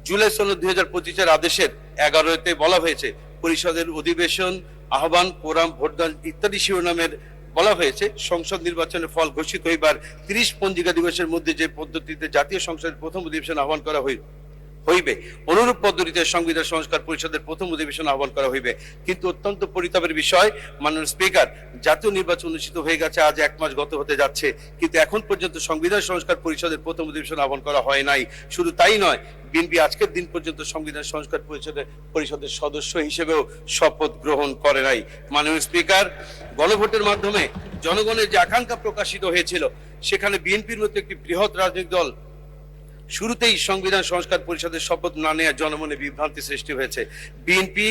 জুলাই সনদ 2025-এর আদেশের 11-তে বলা হয়েছে পরিষদের অধিবেশন আহ্বান, কোরাম, ভোটদান ইত্যাদি শিরোনামের বলা হয়েছে সংসদ নির্বাচনের ফল ঘোষিত হইবার 30 পঞ্জিকা দিবসের মধ্যে যে পদ্ধতিতে জাতীয় সংসদের প্রথম অধিবেশন আহ্বান করা হইবে অনুরূপ পদ্ধতিতে সংবিধান সংস্কার পরিষদের প্রথম অধিবেশন আহ্বান করা হইবে। কিন্তু অত্যন্ত পরিতাপের বিষয়, মাননীয় স্পিকার, জাতীয় নির্বাচন অনুষ্ঠিত হয়ে গেছে, আজ 1 মাস গত হতে যাচ্ছে, কিন্তু এখন পর্যন্ত সংবিধান সংস্কার পরিষদের প্রথম অধিবেশন আহ্বান করা হয় নাই। শুধু তাই নয়, বিএনপি আজকের দিন পর্যন্ত সংবিধান সংস্কার পরিষদের সদস্য হিসেবেও শপথ গ্রহণ করে নাই। মাননীয় স্পিকার, গণভোটের মাধ্যমে জনগণের যে আকাঙ্ক্ষা প্রকাশিত হয়েছিল, সেখানে বিএনপির মতো একটি বৃহৎ রাজনৈতিক দল শুরুতেই সংবিধান সংস্কার পরিষদের শপথ না নেওয়ার জনমনে বিভ্রান্তি সৃষ্টি হয়েছে। বিএনপি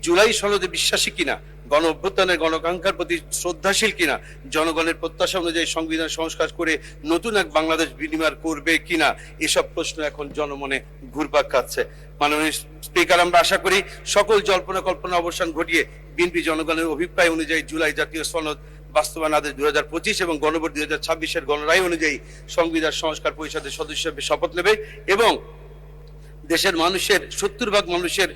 জুলাই সনদে বিশ্বাসী কিনা, গণ অভ্যুত্থানের গণকাঙ্ক্ষার প্রতি শ্রদ্ধাশীল কিনা, জনগণের প্রত্যাশা অনুযায়ী সংবিধান সংস্কার করে নতুন এক বাংলাদেশ বিনির্মাণ করবে কিনা, এসব প্রশ্ন এখন জনমনে ঘুরপাক খাচ্ছে। মাননীয় স্পিকার, আমরা আশা করি সকল জল্পনা কল্পনা অবসান ঘটিয়ে বিএনপি জনগণের অভিপ্রায় অনুযায়ী জুলাই জাতীয় সনদ বাস্তবায়ন আদেশ 2025 এবং গণভোট 2026-এর গণরায় অনুযায়ী সংবিধান সংস্কার পরিষদের সদস্য হিসেবে শপথ নেবে এবং দেশের মানুষের 70% মানুষের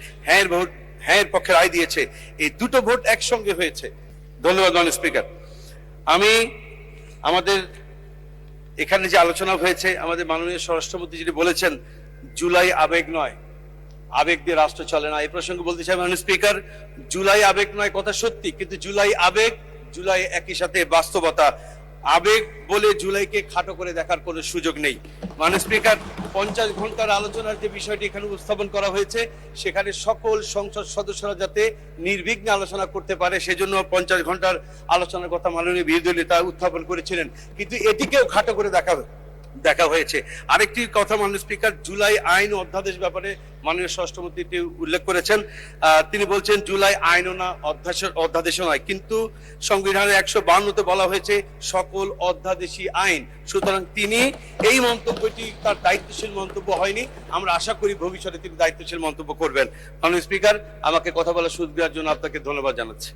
হ্যাঁ পক্ষে রায় দিয়েছে। এই দুটো ভোট একসঙ্গে হয়েছে। ধন্যবাদ মাননীয় স্পিকার। আমাদের এখানে যে আলোচনা হয়েছে, আমাদের মাননীয় স্বরাষ্ট্রমন্ত্রী যিনি বলেছেন জুলাই আবেগ নয়, আবেগ দিয়ে রাষ্ট্র চলে না, এই প্রসঙ্গে বলতে চাই মাননীয় স্পিকার, জুলাই আবেগ নয় কথা সত্যি, কিন্তু জুলাই আবেগ, জুলাই একই সাথে বাস্তবতা। আবেগ বলে জুলাইকে খাটো করে দেখার কোনো সুযোগ নেই। মাননীয় স্পিকার, 50 ঘন্টার আলোচনার যে বিষয়টি এখানে উপস্থাপন করা হয়েছে, সেখানে সকল সংসদ সদস্যরা যাতে নির্বিঘ্নে আলোচনা করতে পারে, সেজন্য 50 ঘন্টার আলোচনার কথা মাননীয় বিরোধী নেতা উত্থাপন করেছিলেন, কিন্তু এটিকেও খাটো করে দেখা হয়েছে। আরেকটি কথা মাননীয় স্পিকার, জুলাই আইন ও অধ্যাদেশ ব্যাপারে মাননীয় স্বরাষ্ট্রমন্ত্রী উল্লেখ করেছেন। তিনি বলছেন জুলাই আইনও না, অধ্যাদেশও নয়, কিন্তু সংবিধানের 152-তে বলা হয়েছে সকল অধ্যাদেশী আইন। সুতরাং তিনি এই মন্তব্যটি তার দায়িত্বশীল মন্তব্য হয়নি। আমরা আশা করি ভবিষ্যতে তিনি দায়িত্বশীল মন্তব্য করবেন। মাননীয় স্পিকার, আমাকে কথা বলার সুযোগ দেওয়ার জন্য আপনাকে ধন্যবাদ জানাচ্ছি।